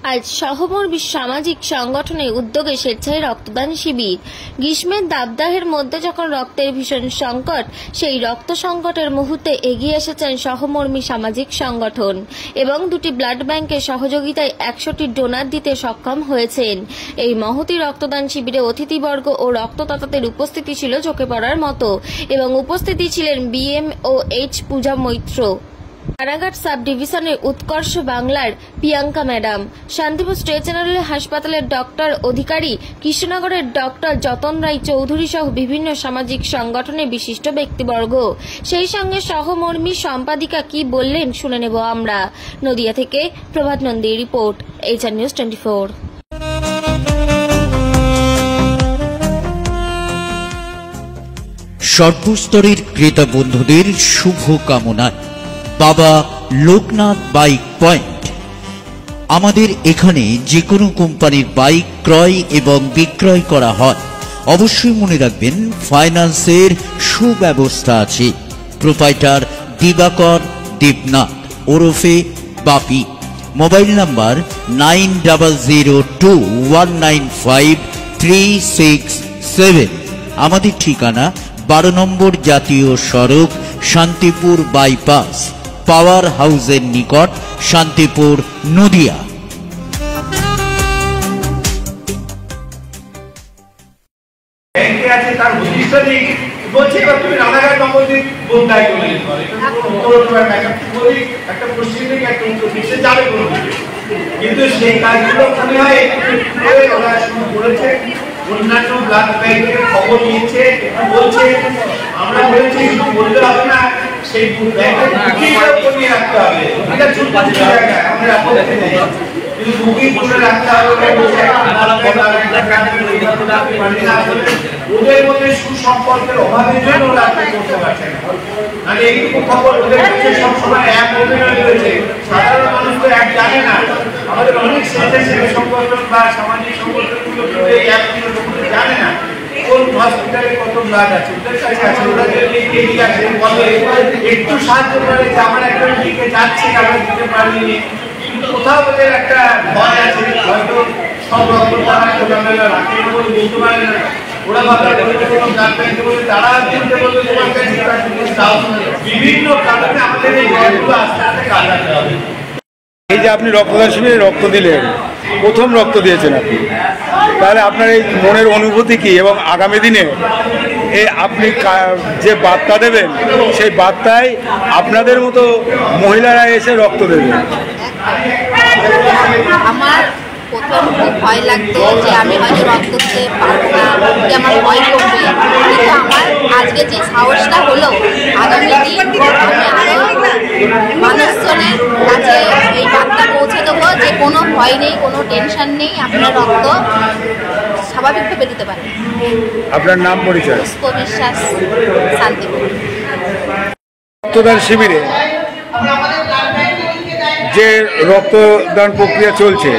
আজ সহমর্মী সামাজিক সংগঠনের উদ্যোগে স্বেচ্ছায় রক্তদান শিবির। গ্রীষ্মের দাবদাহের মধ্যে যখন রক্তের ভীষণ সংকট, সেই রক্ত সংকটের মুহূর্তে এগিয়ে এসেছেন সহমর্মী সামাজিক সংগঠন এবং দুটি ব্লাড ব্যাংকের সহযোগিতায় 100টি ডোনার দিতে সক্ষম হয়েছেন। এই মহতী রক্তদান শিবিরে অতিথিবর্গ ও রক্তদাতাদের উপস্থিতি ছিল চোখে পড়ার মতো এবং উপস্থিতি ছিলেন BMOH পূজা মৈত্র, রানাঘাট সাব ডিভিশনের উৎকর্ষ বাংলার Priyanka madam, Shantipur state general হাসপাতালের ডক্টর অধিকারী, কৃষ্ণনগরের ডক্টর যতন রায় চৌধুরী সহ বিভিন্ন সামাজিক সংগঠনের বিশিষ্ট ব্যক্তিবর্গ। সেই সঙ্গে সহমর্মী সম্পাদিকা কি বললেন শুনে নেব আমরা। নদিয়া থেকে প্রভাত নন্দীর রিপোর্ট, HR News 24। সর্বস্তরের ক্রেতা বন্ধুদের শুভ কামনায় বাবা লোকনাথ বাইক পয়েন্ট। আমাদের এখানে যে কোনো কোম্পানির বাইক ক্রয় এবং বিক্রয় করা হয়। অবশ্যই মনে রাখবেন ফাইন্যান্সের সুব্যবস্থা আছে। প্রোপাইটার দিবাকর দেবনাথ ওরফে বাপি। Mobile number 9002195367। আমাদের ঠিকানা 12 নম্বর জাতীয় সড়ক, শান্তিপুর বাইপাস, পাওয়ার হাউসের নিকট, শান্তিপুর, নদিয়া। ব্যাংকে আছে তার ভবিষ্যৎ নেই বলছে, এবার তুমি রানাঘাট নবদ্বীপ বন্ধায় চলে যেতে পারে, একটা পশ্চিম থেকে একটা উত্তর দিকে যাবে কোনো দিকে, কিন্তু সেই কাজগুলো মনে হয় ওরা শুরু করেছে। অন্যান্য ব্লাড ব্যাংকের খবর নিয়েছে, বলছে আমরা বলেছি শুধু বলতে হবে না, সেই ব্যাংকের বুকিংটাও করিয়ে রাখতে হবে। এটা ছোট জায়গায় আমরা আপত্তি নেই, কিন্তু বুকিং করে রাখতে হবে। ওদের মধ্যে সুসম্পর্কের অভাবের জন্য ওরা করতে পারছে না। মানে এইটুকু খবর ওদের কাছে সবসময় এক অভিনয় রয়েছে, সাধারণ মানুষ তো এক জানে না। আমাদের অনেক স্বেচ্ছাসেবী সংগঠন বা সামাজিক সংগঠনগুলো এই অ্যাপগুলো জানে না কোন হসপিটালে কত ব্লাড আছে, ওদের কাছে আছে। ওরা যদি এগিয়ে আসে বলে একটু সাহায্য করে যে আমার একটা দিকে যাচ্ছে, আমরা দিতে পারিনি, কিন্তু কোথাও ওদের একটা ভয় আছে, হয়তো সব রকম তারা খোলামেলা রাখে বলে বলতে পারে না। ওরা ভাবতে বলে তারা বলতে বলতে তোমার কাছে বিভিন্ন কারণে আমাদের এই ভয়গুলো আস্তে আস্তে কাটাতে হবে। এই যে আপনি রক্তদান শিবিরে রক্ত দিলেন, প্রথম রক্ত দিয়েছেন আপনি, তাহলে আপনার এই মনের অনুভূতি কি এবং আগামী দিনে এই আপনি যে বার্তা দেবেন সেই বার্তায় আপনাদের মতো মহিলারা এসে রক্ত দেবেন? আমার প্রথম খুব ভয় লাগতো যে আমি হয়তো রক্ত দিতে পারবো না, যে আমার ভয় করবে, কিন্তু আমার আজকে যে সাহসটা হলো, আগামী দিন আমি আরও মানুষজনের কাছে এই বার্তা পৌঁছে দেবো যে কোনো ভয় নেই, কোনো টেনশন নেই, আপনার রক্ত স্বাভাবিকভাবে দিতে পারেন। আপনার নাম পরিচয়? বিশ্বাস, শান্তিপুর। রক্তদান শিবিরে যে রক্তদান প্রক্রিয়া চলছে,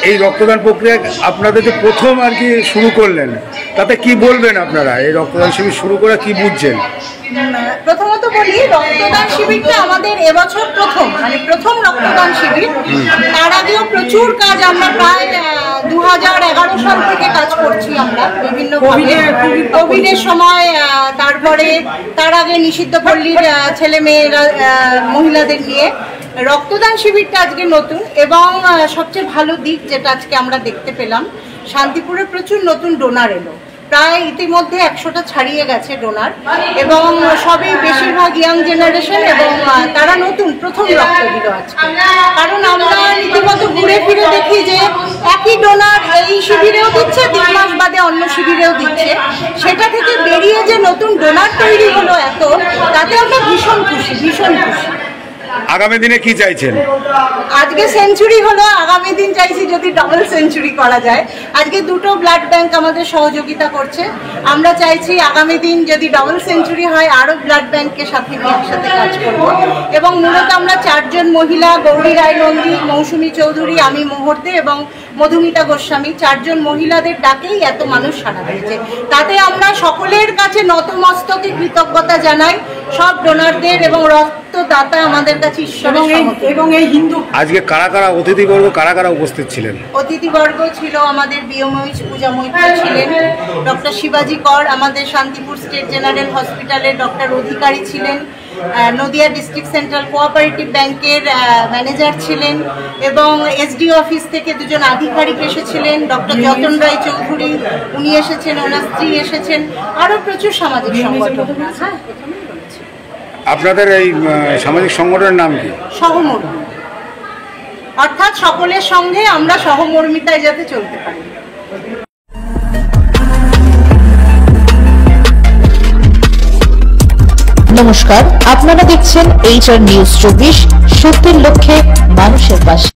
এই রক্তদান প্রক্রিয়া আপনাদের যে প্রথম আর কি শুরু করলেন, তাতে কি বলবেন আপনারা? এই রক্তদান শিবির শুরু করে কি বুঝছেন? প্রথমত বলি, রক্তদান শিবিরটা আমাদের এবছর প্রথম রক্তদান শিবির। তার আগেও প্রচুর কাজ আমরা প্রায় 2011 সাল থেকে কাজ করছি আমরা বিভিন্ন কোভিডের সময়, তারপরে তার আগে নিষিদ্ধ পল্লীর ছেলে মেয়েরা মহিলাদের নিয়ে। রক্তদান শিবিরটা আজকে নতুন এবং সবচেয়ে ভালো দিক যেটা আজকে আমরা দেখতে পেলাম, শান্তিপুরে প্রচুর নতুন ডোনার এলো। প্রায় ইতিমধ্যে 100টা ছাড়িয়ে গেছে ডোনার, এবং সবই বেশিরভাগ ইয়াং জেনারেশন, এবং তারা নতুন প্রথম রক্ত দিল আজকে। কারণ আমরা রীতিমতো ঘুরে ফিরে দেখি যে একই ডোনার এই শিবিরেও দিচ্ছে, 3 মাস বাদে অন্য শিবিরেও দিচ্ছে। সেটা থেকে বেরিয়ে যে নতুন ডোনার তৈরি হলো এত, তাতে আমরা ভীষণ খুশি। আগামী দিনে কি চাইছেন? আজকে সেঞ্চুরি হলো, আগামী দিন চাইছি যদি ডাবল সেঞ্চুরি করা যায়। আজকে দুটো ব্লাড ব্যাংক আমাদের সহযোগিতা করছে, আমরা চাইছি আগামী দিন যদি ডাবল সেঞ্চুরি হয় আরও ব্লাড ব্যাংকের সাথে নিয়ে একসাথে কাজ করব। এবং মূলত আমরা 4 জন মহিলা, গৌরী রায় নন্দী, মৌসুমী চৌধুরী, আমি মুহূর্তে এবং মধুমিতা গোস্বামী, 4 জন মহিলাদের ডাকেই এত মানুষ সাড়া দিয়েছে। তাতে আমরা সকলের কাছে নতমস্তকে কৃতজ্ঞতা জানাই, সব ডোনারদের এবং রক্তদাতা আমাদের কাছে ঈশ্বরের সমতুল্য। এবং এই হিন্দু আজকে কারা কারা অতিথিবর্গ কারা কারা উপস্থিত ছিলেন? অতিথিবর্গ ছিল আমাদের বিয়ময়ী পূজা মৈত্র ছিলেন, ডক্টর শিবাজি কর আমাদের শান্তিপুর স্টেট জেনারেল হসপিটালের ডক্টর অধিকারী ছিলেন, নদিয়া ডিস্ট্রিক্ট সেন্ট্রাল কোঅপারেটিভ ব্যাংকের ম্যানেজার ছিলেন এবং এসডিও অফিস থেকে দুজন আধিকারিক এসেছিলেন, ডক্টর যতন রায় চৌধুরী উনি এসেছেন, ওনার স্ত্রী এসেছেন, আরও প্রচুর সামাজিক সংগঠন। হ্যাঁ, আপনাদের এই সামাজিক সংগঠনের নাম কি? সহমর্মী, অর্থাৎ সকলের সঙ্গে আমরা সহমর্মিতায় যাতে চলতে পারি। নমস্কার, আপনারা দেখছেন HR নিউজ 24, সত্যের লক্ষ্যে মানুষের পাশে।